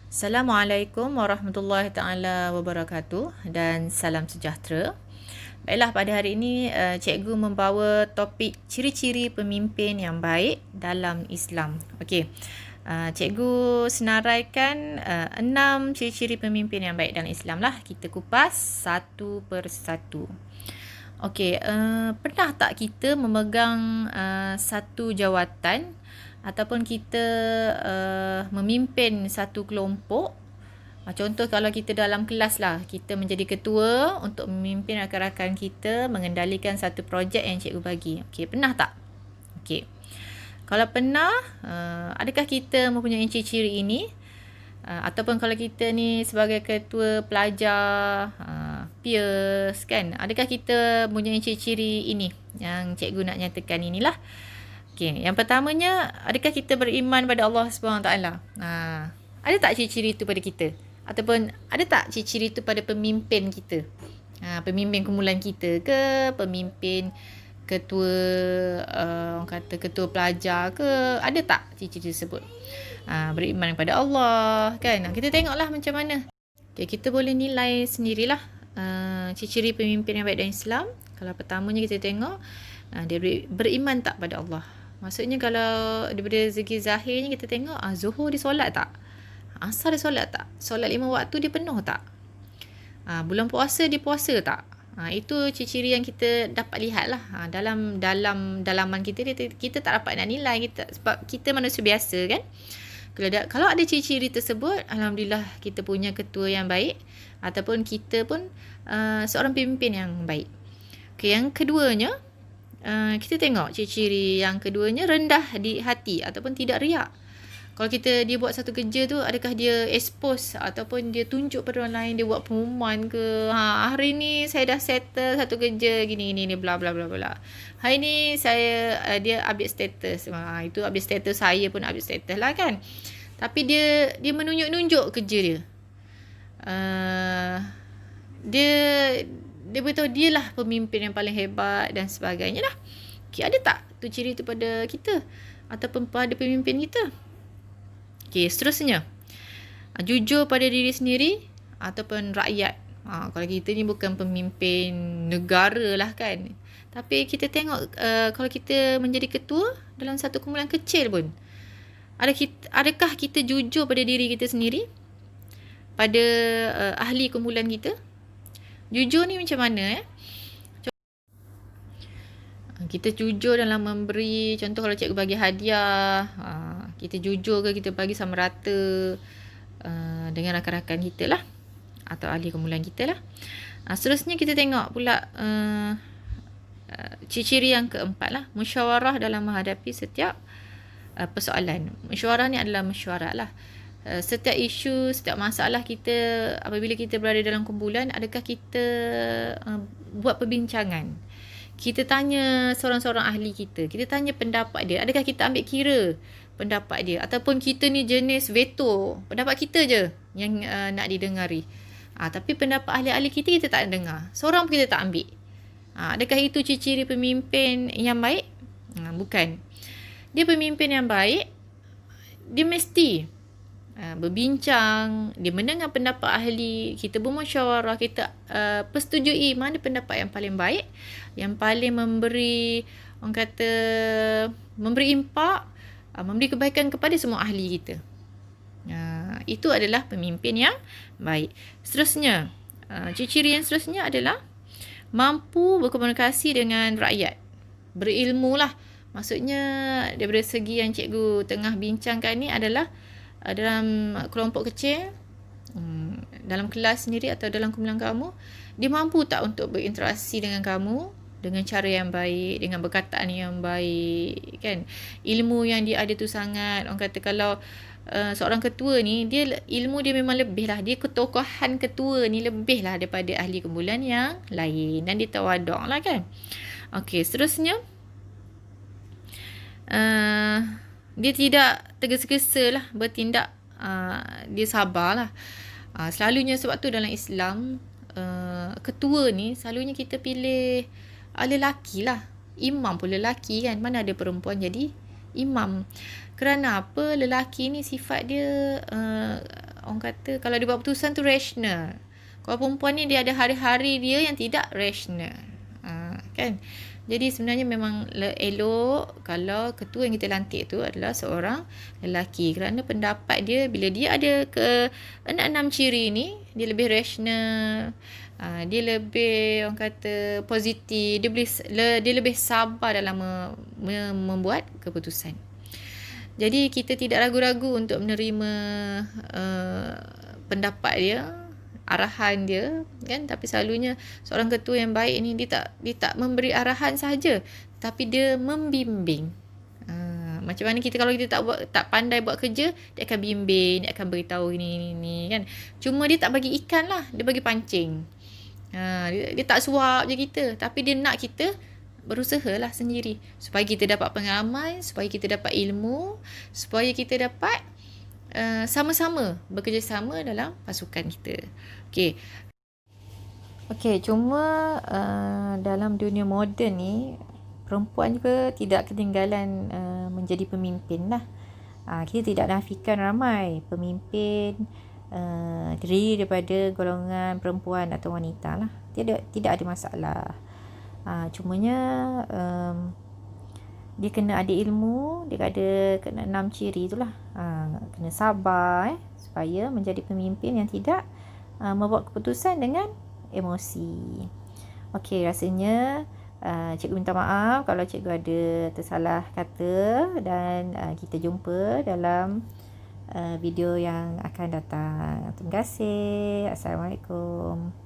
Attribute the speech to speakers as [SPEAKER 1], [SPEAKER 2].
[SPEAKER 1] Assalamualaikum warahmatullahi taala wabarakatuh dan salam sejahtera. Baiklah, pada hari ini cikgu membawa topik ciri-ciri pemimpin yang baik dalam Islam. Okey. Cikgu senaraikan 6 ciri-ciri pemimpin yang baik dalam Islam lah. Kita kupas satu persatu. Okey, pernah tak kita memegang satu jawatan ataupun kita memimpin satu kelompok? Contoh kalau kita dalam kelas lah, kita menjadi ketua untuk memimpin rakan-rakan kita mengendalikan satu projek yang cikgu bagi. Okey, pernah tak? Okey. Kalau pernah, adakah kita mempunyai ciri-ciri ini? Ataupun kalau kita ni sebagai ketua pelajar, peers kan, adakah kita mempunyai ciri-ciri ini yang cikgu nak nyatakan inilah. Okey, yang pertamanya, adakah kita beriman pada Allah SWT? Ada tak ciri-ciri itu pada kita? Ataupun ada tak ciri-ciri itu pada pemimpin kita? Pemimpin kumpulan kita ke, pemimpin ketua orang kata ketua pelajar ke, ada tak ciri-ciri tersebut? Beriman kepada Allah kan. Kita tengoklah macam mana. Okay, kita boleh nilai sendirilah ciri-ciri pemimpin yang baik dalam Islam. Kalau pertamanya kita tengok dia beriman tak pada Allah. Maksudnya kalau daripada segi zahirnya kita tengok Zuhur dia solat tak? Asar dia solat tak? Solat 5 waktu dia penuh tak? Bulan puasa dia puasa tak? Itu ciri-ciri yang kita dapat lihat lah. Dalam dalaman kita tak dapat nak nilai kita, sebab kita manusia biasa kan. Kalau ada ciri-ciri tersebut, alhamdulillah kita punya ketua yang baik ataupun kita pun seorang pemimpin yang baik. Okay, yang keduanya, kita tengok ciri-ciri yang keduanya, rendah di hati ataupun tidak riak. Kalau dia buat satu kerja tu, adakah dia expose ataupun dia tunjuk pada orang lain, dia buat pengumuman ke, hari ni saya dah settle satu kerja gini bla bla bla bla. Hari ni dia update status. Itu update status, saya pun update status lah kan. Tapi dia menunjuk-nunjuk kerja dia. Dia beritahu dia lah pemimpin yang paling hebat dan sebagainya lah. Okay, ada tak tu ciri tu pada kita ataupun pada pemimpin kita? Okay, seterusnya, jujur pada diri sendiri ataupun rakyat. Kalau kita ni bukan pemimpin negara lah kan, tapi kita tengok kalau kita menjadi ketua dalam satu kumpulan kecil pun, adakah kita jujur pada diri kita sendiri, pada ahli kumpulan kita? Jujur ni macam mana? Kita jujur dalam memberi. Contoh kalau cikgu bagi hadiah, kita jujur ke kita bagi sama rata dengan rakan-rakan kita lah, atau ahli kumpulan kita lah. Seterusnya kita tengok pula ciri-ciri yang keempat lah, musyawarah dalam menghadapi setiap persoalan. Musyawarah ni adalah mesyuarat lah. Setiap isu, setiap masalah kita, apabila kita berada dalam kumpulan, adakah kita buat perbincangan? Kita tanya seorang-seorang ahli kita tanya pendapat dia, adakah kita ambil kira pendapat dia, ataupun kita ni jenis veto, pendapat kita je yang nak didengari, tapi pendapat ahli-ahli kita tak dengar, seorang pun kita tak ambil. Adakah itu ciri-ciri pemimpin yang baik? Bukan. Dia pemimpin yang baik, dia mesti berbincang, dia mendengar pendapat ahli, kita bermusyawarah, kita persetujui mana pendapat yang paling baik, yang paling memberi, orang kata, memberi impak, memberi kebaikan kepada semua ahli kita. Itu adalah pemimpin yang baik. Seterusnya, ciri-ciri yang seterusnya adalah mampu berkomunikasi dengan rakyat, berilmu lah. Maksudnya daripada segi yang cikgu tengah bincangkan ni adalah dalam kelompok kecil, dalam kelas sendiri atau dalam kumpulan kamu, dia mampu tak untuk berinteraksi dengan kamu dengan cara yang baik, dengan perkataan yang baik kan. Ilmu yang dia ada tu sangat, orang kata kalau seorang ketua ni, ilmu dia memang lebih lah, dia ketokohan ketua ni lebih lah daripada ahli kumpulan yang lain, dan dia tawaduk lah kan. Okey, seterusnya, dia tidak tergesa-gesa lah bertindak, dia sabar lah. Selalunya sebab tu dalam Islam, ketua ni selalunya kita pilih lelaki lah. Imam pun lelaki kan, mana ada perempuan jadi imam. Kerana apa? Lelaki ni sifat dia orang orang kata kalau dia buat keputusan tu rasional. Kalau perempuan ni dia ada hari-hari dia yang tidak rasional. Kan? Jadi sebenarnya memang elok kalau ketua yang kita lantik tu adalah seorang lelaki. Kerana pendapat dia, bila dia ada ke 6 ciri ni, dia lebih rasional, dia lebih orang kata positif, dia lebih sabar dalam membuat keputusan. Jadi kita tidak ragu-ragu untuk menerima pendapat dia, arahan dia, kan. Tapi selalunya seorang ketua yang baik ni dia tak memberi arahan sahaja, tapi dia membimbing. Macam mana kalau kita tak pandai buat kerja, dia akan bimbing, dia akan beritahu ni kan. Cuma dia tak bagi ikan lah, dia bagi pancing. Dia tak suap je kita, tapi dia nak kita berusahalah sendiri supaya kita dapat pengalaman, supaya kita dapat ilmu, supaya kita dapat sama-sama bekerjasama dalam pasukan kita. Okey, cuma dalam dunia moden ni perempuan juga tidak ketinggalan menjadi pemimpin lah. Kita tidak nafikan ramai pemimpin terdiri daripada golongan perempuan atau wanita lah. Tidak ada masalah. Cumanya dia kena ada ilmu, dia kena 6 ciri itulah. Kena sabar supaya menjadi pemimpin yang tidak membuat keputusan dengan emosi. Okey, rasanya cikgu minta maaf kalau cikgu ada tersalah kata, dan kita jumpa dalam video yang akan datang. Terima kasih. Assalamualaikum.